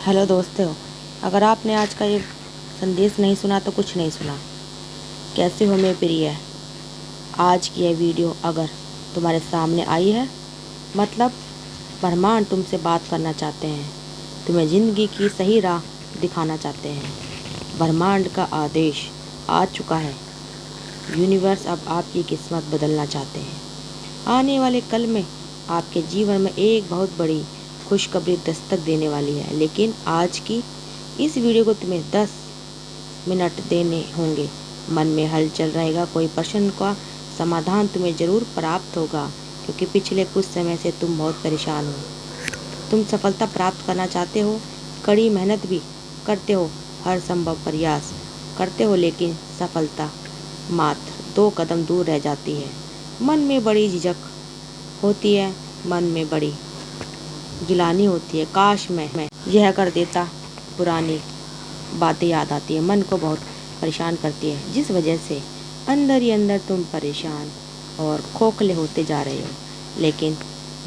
Hello दोस्तों, अगर आपने आज का ये संदेश नहीं सुना तो कुछ नहीं सुना। कैसे हो मेरे प्रिय? आज की यह वीडियो अगर तुम्हारे सामने आई है, मतलब ब्रह्मांड तुमसे बात करना चाहते हैं, तुम्हें ज़िंदगी की सही राह दिखाना चाहते हैं। ब्रह्मांड का आदेश आ चुका है। यूनिवर्स अब आपकी किस्मत बदलना चाहते हैं। आने वाले कल में आपके जीवन में एक बहुत बड़ी खुशखबरी दस्तक देने वाली है। लेकिन आज की इस वीडियो को तुम्हें 10 मिनट देने होंगे। मन में हलचल रहेगा, कोई प्रश्न का समाधान तुम्हें जरूर प्राप्त होगा, क्योंकि पिछले कुछ समय से तुम बहुत परेशान हो। तुम सफलता प्राप्त करना चाहते हो, कड़ी मेहनत भी करते हो, हर संभव प्रयास करते हो, लेकिन सफलता मात्र 2 कदम दूर रह जाती है। मन में बड़ी झिझक होती है, मन में बड़ी गिलानी होती है, काश मैं यह कर देता। पुरानी बातें याद आती है, मन को बहुत परेशान करती है, जिस वजह से अंदर ही अंदर तुम परेशान और खोखले होते जा रहे हो। लेकिन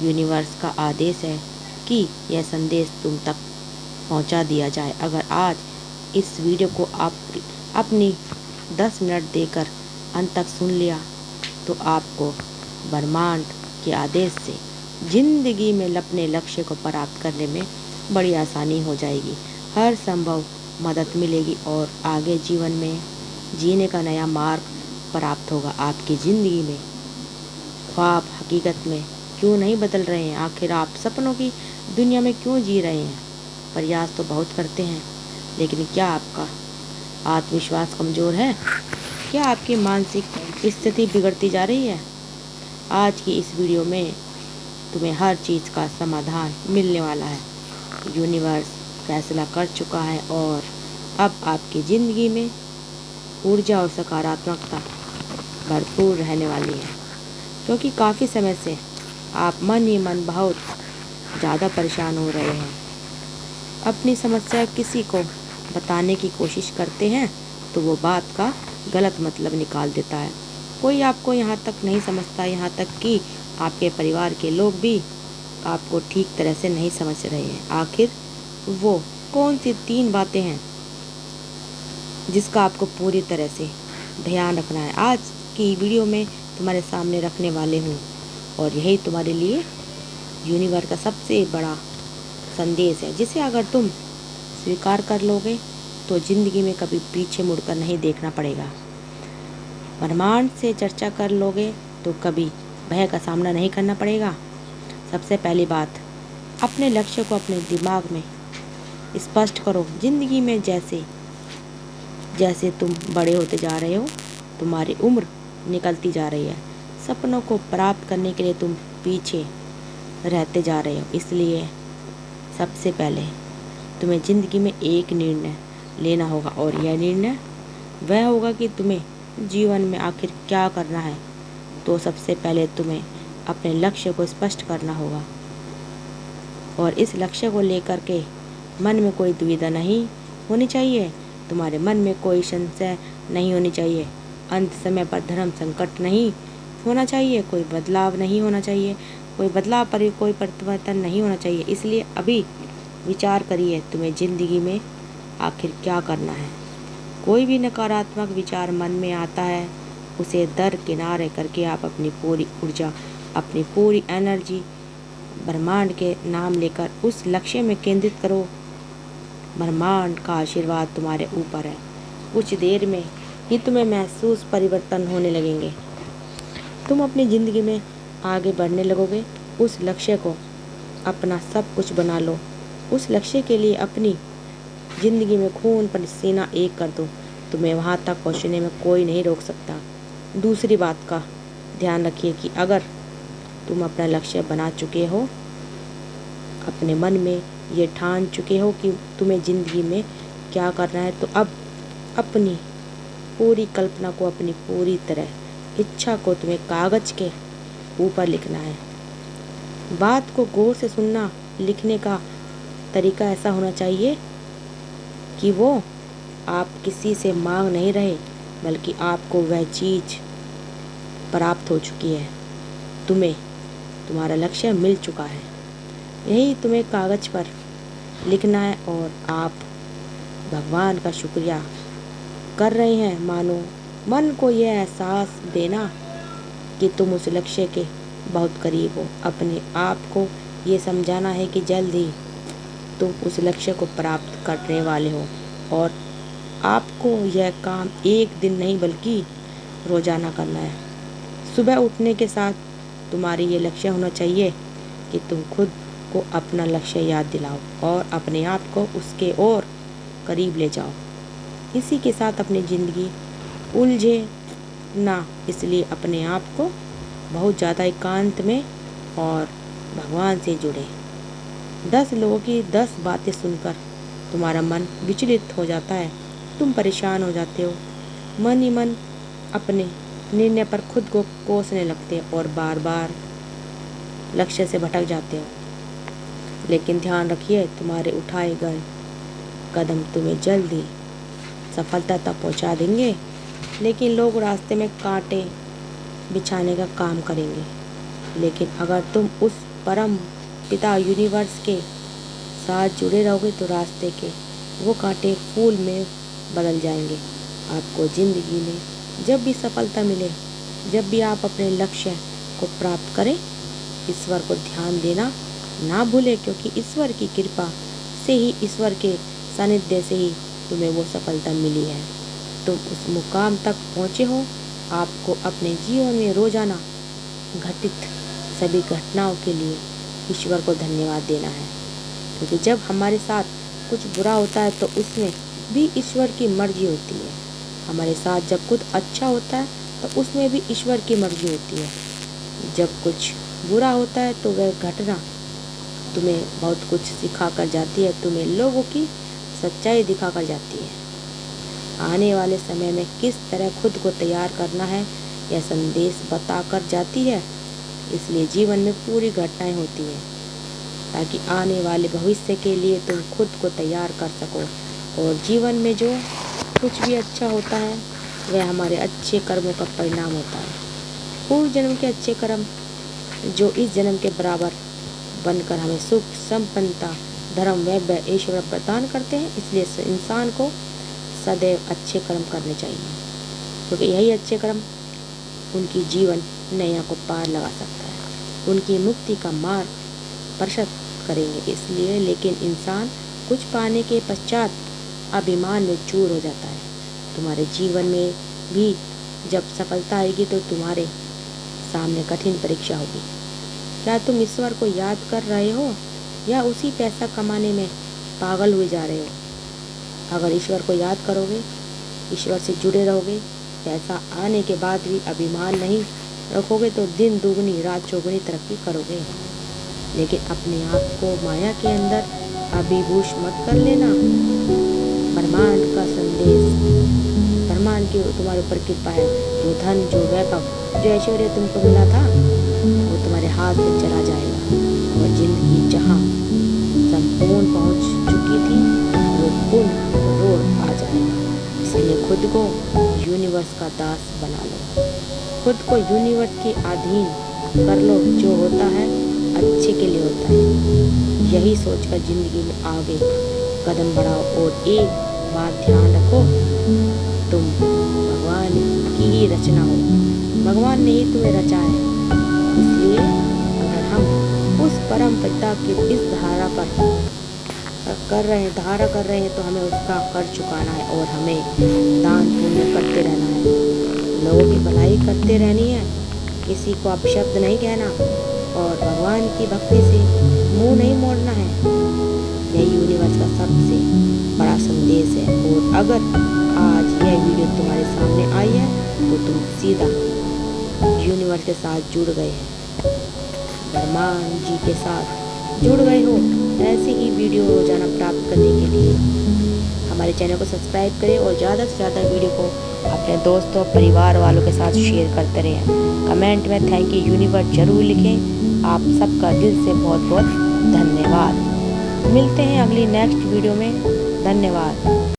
यूनिवर्स का आदेश है कि यह संदेश तुम तक पहुंचा दिया जाए। अगर आज इस वीडियो को आप अपनी 10 मिनट देकर अंत तक सुन लिया तो आपको ब्रह्मांड के आदेश से जिंदगी में अपने लक्ष्य को प्राप्त करने में बड़ी आसानी हो जाएगी। हर संभव मदद मिलेगी और आगे जीवन में जीने का नया मार्ग प्राप्त होगा। आपकी ज़िंदगी में ख्वाब हकीकत में क्यों नहीं बदल रहे हैं? आखिर आप सपनों की दुनिया में क्यों जी रहे हैं? प्रयास तो बहुत करते हैं, लेकिन क्या आपका आत्मविश्वास कमज़ोर है? क्या आपकी मानसिक स्थिति बिगड़ती जा रही है? आज की इस वीडियो में तुम्हें हर चीज़ का समाधान मिलने वाला है। यूनिवर्स फैसला कर चुका है और अब आपकी ज़िंदगी में ऊर्जा और सकारात्मकता भरपूर रहने वाली है, क्योंकि काफ़ी समय से आप मन ही मन बहुत ज़्यादा परेशान हो रहे हैं। अपनी समस्या किसी को बताने की कोशिश करते हैं तो वो बात का गलत मतलब निकाल देता है। कोई आपको यहाँ तक नहीं समझता, यहाँ तक कि आपके परिवार के लोग भी आपको ठीक तरह से नहीं समझ रहे हैं। आखिर वो कौन सी 3 बातें हैं जिसका आपको पूरी तरह से ध्यान रखना है? आज की वीडियो में तुम्हारे सामने रखने वाले हूँ, और यही तुम्हारे लिए यूनिवर्स का सबसे बड़ा संदेश है, जिसे अगर तुम स्वीकार कर लोगे तो ज़िंदगी में कभी पीछे मुड़कर नहीं देखना पड़ेगा। ब्रह्मांड से चर्चा कर लोगे तो कभी भय का सामना नहीं करना पड़ेगा। सबसे पहली बात, अपने लक्ष्य को अपने दिमाग में स्पष्ट करो। ज़िंदगी में जैसे जैसे तुम बड़े होते जा रहे हो, तुम्हारी उम्र निकलती जा रही है, सपनों को प्राप्त करने के लिए तुम पीछे रहते जा रहे हो। इसलिए सबसे पहले तुम्हें ज़िंदगी में एक निर्णय लेना होगा, और यह निर्णय वह होगा कि तुम्हें जीवन में आखिर क्या करना है। तो सबसे पहले तुम्हें अपने लक्ष्य को स्पष्ट करना होगा, और इस लक्ष्य को लेकर के मन में कोई दुविधा नहीं होनी चाहिए, तुम्हारे मन में कोई संशय नहीं होनी चाहिए, अंत समय पर धर्म संकट नहीं होना चाहिए, कोई बदलाव नहीं होना चाहिए, कोई बदलाव पर कोई परिवर्तन नहीं होना चाहिए। इसलिए अभी विचार करिए तुम्हें ज़िंदगी में आखिर क्या करना है। कोई भी नकारात्मक विचार मन में आता है, उसे दरकिनारे करके आप अपनी पूरी ऊर्जा, अपनी पूरी एनर्जी ब्रह्मांड के नाम लेकर उस लक्ष्य में केंद्रित करो। ब्रह्मांड का आशीर्वाद तुम्हारे ऊपर है। कुछ देर में ही तुम्हें महसूस परिवर्तन होने लगेंगे। तुम अपनी ज़िंदगी में आगे बढ़ने लगोगे। उस लक्ष्य को अपना सब कुछ बना लो। उस लक्ष्य के लिए अपनी ज़िंदगी में खून पसीना एक कर दो। तुम्हें वहाँ तक पहुँचने में कोई नहीं रोक सकता। दूसरी बात का ध्यान रखिए कि अगर तुम अपना लक्ष्य बना चुके हो, अपने मन में ये ठान चुके हो कि तुम्हें ज़िंदगी में क्या करना है, तो अब अपनी पूरी कल्पना को, अपनी पूरी तरह इच्छा को तुम्हें कागज़ के ऊपर लिखना है। बात को गौर से सुनना। लिखने का तरीका ऐसा होना चाहिए कि वो आप किसी से मांग नहीं रहे, बल्कि आपको वह चीज़ प्राप्त हो चुकी है। तुम्हें तुम्हारा लक्ष्य मिल चुका है। यही तुम्हें कागज़ पर लिखना है और आप भगवान का शुक्रिया कर रहे हैं। मानो मन को यह एहसास देना कि तुम उस लक्ष्य के बहुत करीब हो। अपने आप को ये समझाना है कि जल्द ही तुम उस लक्ष्य को प्राप्त करने वाले हो और आपको यह काम एक दिन नहीं बल्कि रोजाना करना है। सुबह उठने के साथ तुम्हारी ये लक्ष्य होना चाहिए कि तुम खुद को अपना लक्ष्य याद दिलाओ और अपने आप को उसके और करीब ले जाओ। इसी के साथ अपनी ज़िंदगी उलझे ना, इसलिए अपने आप को बहुत ज़्यादा एकांत में और भगवान से जुड़े। 10 लोगों की 10 बातें सुनकर तुम्हारा मन विचलित हो जाता है, तुम परेशान हो जाते हो, मन ही मन अपने निर्णय पर खुद को कोसने लगते हो और बार बार लक्ष्य से भटक जाते हो। लेकिन ध्यान रखिए, तुम्हारे उठाए गए कदम तुम्हें जल्दी सफलता तक पहुंचा देंगे, लेकिन लोग रास्ते में कांटे बिछाने का काम करेंगे। लेकिन अगर तुम उस परम पिता यूनिवर्स के साथ जुड़े रहोगे तो रास्ते के वो कांटे फूल में बदल जाएंगे। आपको ज़िंदगी में जब भी सफलता मिले, जब भी आप अपने लक्ष्य को प्राप्त करें, ईश्वर को ध्यान देना ना भूलें, क्योंकि ईश्वर की कृपा से ही, ईश्वर के सानिध्य से ही तुम्हें वो सफलता मिली है। तुम उस मुकाम तक पहुँचे हो। आपको अपने जीवन में रोजाना घटित सभी घटनाओं के लिए ईश्वर को धन्यवाद देना है, क्योंकि जब हमारे साथ कुछ बुरा होता है तो उसमें भी ईश्वर की मर्जी होती है। हमारे साथ जब कुछ अच्छा होता है तो उसमें भी ईश्वर की मर्जी होती है। जब कुछ बुरा होता है तो वह घटना तुम्हें बहुत कुछ सिखा कर जाती है, तुम्हें लोगों की सच्चाई दिखा कर जाती है। आने वाले समय में किस तरह खुद को तैयार करना है यह संदेश बता कर जाती है। इसलिए जीवन में पूरी घटनाएं होती हैं ताकि आने वाले भविष्य के लिए तुम खुद को तैयार कर सको। और जीवन में जो कुछ भी अच्छा होता है वह हमारे अच्छे कर्मों का परिणाम होता है। पूर्व जन्म के अच्छे कर्म जो इस जन्म के बराबर बनकर हमें सुख, संपन्नता, धर्म, वैभव, ऐश्वर्य प्रदान करते हैं। इसलिए इंसान को सदैव अच्छे कर्म करने चाहिए, क्योंकि यही अच्छे कर्म उनकी जीवन नैया को पार लगा सकता है, उनकी मुक्ति का मार्ग प्रशस्त करेंगे। इसलिए लेकिन इंसान कुछ पाने के पश्चात अभिमान में चूर हो जाता है। तुम्हारे जीवन में भी जब सफलता आएगी तो तुम्हारे सामने कठिन परीक्षा होगी। क्या तुम ईश्वर को याद कर रहे हो या उसी पैसा कमाने में पागल हुए जा रहे हो? अगर ईश्वर को याद करोगे, ईश्वर से जुड़े रहोगे, पैसा आने के बाद भी अभिमान नहीं रखोगे तो दिन दुगनी रात चौगुनी तरक्की करोगे। लेकिन अपने आप को माया के अंदर अभिभूष मत कर लेना। ब्रह्मांड का संदेश, ब्रह्मांड की तुम्हारे ऊपर कृपा है। जो धन, जो वैभव, जो ऐश्वर्य तुमको मिला था वो तुम्हारे हाथ में चला जाएगा और जिंदगी जहाँ संपूर्ण पहुँच चुकी थी वो पूर्ण रोड आ जाएगा। इसलिए खुद को यूनिवर्स का दास बना लो, खुद को यूनिवर्स के अधीन कर लो। जो होता है अच्छे के लिए होता है, यही सोचकर जिंदगी में आगे कदम बढ़ाओ। और एक बात ध्यान रखो, तुम भगवान की ही रचना हो, भगवान ने ही तुम्हें रचा है। इसलिए अगर हम उस परम पिता की इस धारा कर रहे हैं तो हमें उसका कर चुकाना है और हमें दान पुण्य करते रहना है, लोगों की भलाई करते रहनी है, किसी को अपशब्द नहीं कहना और भगवान की भक्ति से मुंह नहीं मोड़ना है। यही यूनिवर्स का सबसे बड़ा संदेश है। और अगर आज यह वीडियो तुम्हारे सामने आई है तो तुम सीधा यूनिवर्स के साथ जुड़ गए हैं, ब्रह्मांड जी के साथ जुड़ गए हो। ऐसे ही वीडियो रोजाना प्राप्त करने के लिए हमारे चैनल को सब्सक्राइब करें और ज़्यादा से ज़्यादा वीडियो को अपने दोस्तों, परिवार वालों के साथ शेयर करते रहें। कमेंट में थैंक यू यूनिवर्स जरूर लिखें। आप सबका दिल से बहुत बहुत धन्यवाद। मिलते हैं अगली नेक्स्ट वीडियो में। धन्यवाद।